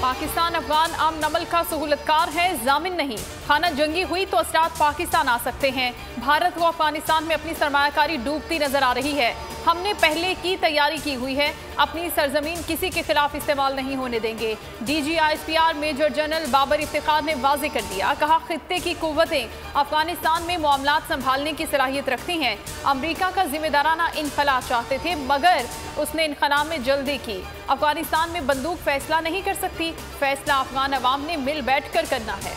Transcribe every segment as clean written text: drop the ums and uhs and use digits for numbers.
पाकिस्तान अफगान अमन अमल का सहूलतकार है, जामिन नहीं। खाना जंगी हुई तो असरात पाकिस्तान आ सकते हैं। भारत व अफगानिस्तान में अपनी सरमायाकारी डूबती नजर आ रही है। हमने पहले की तैयारी की हुई है, अपनी सरजमीन किसी के खिलाफ इस्तेमाल नहीं होने देंगे। DGISPR major general Babar Iftikhar ने वाजे कर दिया, कहा खित्ते की कुव्वतें अफगानिस्तान में मामलात संभालने की सलाहियत रखती हैं। अमरीका का जिम्मेदाराना इनखला चाहते थे मगर उसने इनखला में जल्दी की। अफगानिस्तान में बंदूक फैसला नहीं कर सकती, फैसला अफगान अवाम ने मिल बैठ कर करना है।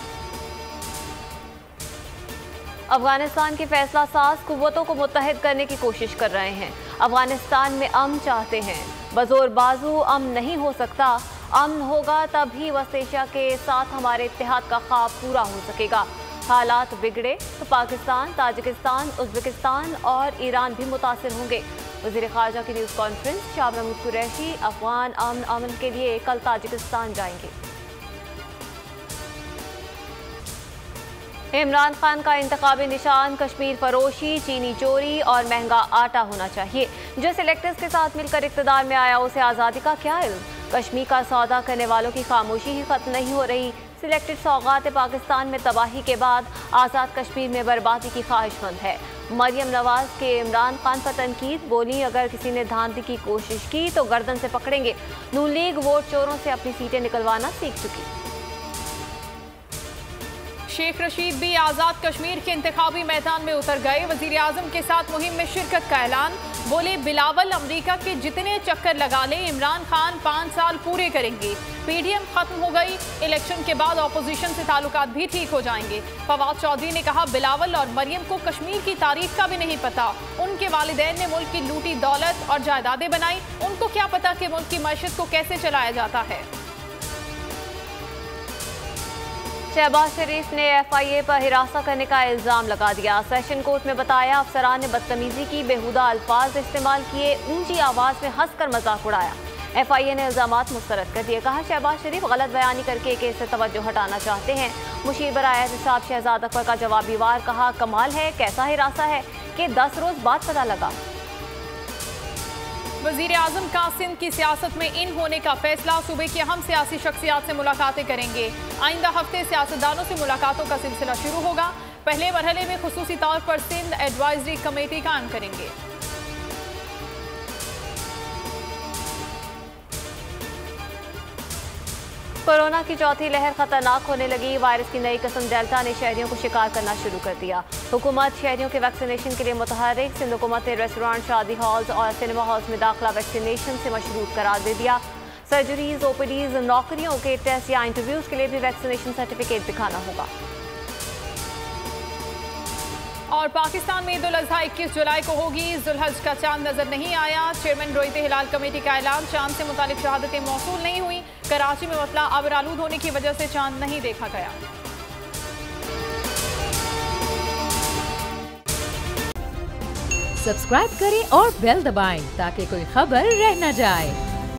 अफगानिस्तान की फैसला साज कुव्वतों को मुत्तहिद करने की कोशिश कर रहे हैं। अफगानिस्तान में अमन चाहते हैं, बजोर बाजू अमन नहीं हो सकता। अमन होगा तभी वस्त एशिया के साथ हमारे इत्तेहाद का ख्वाब पूरा हो सकेगा। हालात बिगड़े तो पाकिस्तान, ताजिकिस्तान, उज़्बेकिस्तान और ईरान भी मुतासिर होंगे। वज़ीर ख़ारजा की न्यूज़ कॉन्फ्रेंस शाह महमूद कुरैशी अफगान अमन के लिए कल ताजिकिस्तान जाएंगे। इमरान खान का इंतखाबी निशान कश्मीर फरोशी, चीनी चोरी और महंगा आटा होना चाहिए। जो सिलेक्टर्स के साथ मिलकर इक़्तिदार में आया उसे आज़ादी का क्या इल्म। कश्मीर का सौदा करने वालों की खामोशी ही खत्म नहीं हो रही। सिलेक्टेड सौगात पाकिस्तान में तबाही के बाद आज़ाद कश्मीर में बर्बादी की ख्वाहिशमंद है। मरियम नवाज के इमरान खान पर तनकीद, बोली अगर किसी ने धांधली की कोशिश की तो गर्दन से पकड़ेंगे। नून लीग वोट चोरों से अपनी सीटें निकलवाना सीख चुकी। शेख रशीद भी आज़ाद कश्मीर के इंतखाबी मैदान में उतर गए। वज़ीर आज़म के साथ मुहिम में शिरकत का ऐलान, बोले बिलावल अमरीका के जितने चक्कर लगा ले इमरान खान 5 साल पूरे करेंगे। PDM खत्म हो गई, इलेक्शन के बाद अपोजिशन से ताल्लुकात भी ठीक हो जाएंगे। फवाद चौधरी ने कहा बिलावल और मरियम को कश्मीर की तारीख का भी नहीं पता। उनके वालिदैन ने मुल्क की लूटी दौलत और जायदादें बनाई, उनको क्या पता कि मुल्क की मईशत को कैसे चलाया जाता है। शहबाज शरीफ ने FIA पर हिरासा करने का इल्ज़ाम लगा दिया। सेशन कोर्ट में बताया अफसरान ने बदतमीजी की, बेहुदा अल्फाज इस्तेमाल किए, ऊंची आवाज़ में हंसकर मजाक उड़ाया। FIA ने इल्ज़ामात मुस्तरद कर दिए। कहा शहबाज शरीफ गलत बयानी करके केस से तवज्जो हटाना चाहते हैं। मुशीर बराए एहतसाब शहजाद अकबर का जवाबी वार, कहा कमाल है, कैसा हिरासा है कि 10 रोज़ बाद पता लगा। वज़ीर आज़म का सिंध की सियासत में इन होने का फैसला, सूबे की अहम सियासी शख्सियात से मुलाकातें करेंगे। आइंदा हफ्ते सियासतदानों से मुलाकातों का सिलसिला शुरू होगा। पहले मरहले में खुसूसी तौर पर सिंध एडवाइजरी कमेटी कायम करेंगे। कोरोना की चौथी लहर खतरनाक होने लगी। वायरस की नई किस्म डेल्टा ने शहरियों को शिकार करना शुरू कर दिया। हुकूमत शहरियों के वैक्सीनेशन के लिए मुतहर्रिक। सिंध हुकूमत ने रेस्टोरेंट, शादी हॉल्स और सिनेमा हॉल्स में दाखिला वैक्सीनेशन से मशरूत करार दे दिया। सर्जरीज, OPDs, नौकरियों के टेस्ट या इंटरव्यूज के लिए भी वैक्सीनेशन सर्टिफिकेट दिखाना होगा। और पाकिस्तान में ईद उल अज़हा 21 जुलाई को होगी। जुल्हज का चांद नजर नहीं आया। चेयरमैन रोयते हिलाल कमेटी का ऐलान, चांद से मुतालिक शहादतें मौसूल नहीं हुई। कराची में मसला आबर आलूद होने की वजह से चांद नहीं देखा गया। सब्सक्राइब करें और बेल दबाएं ताकि कोई खबर रह न जाए।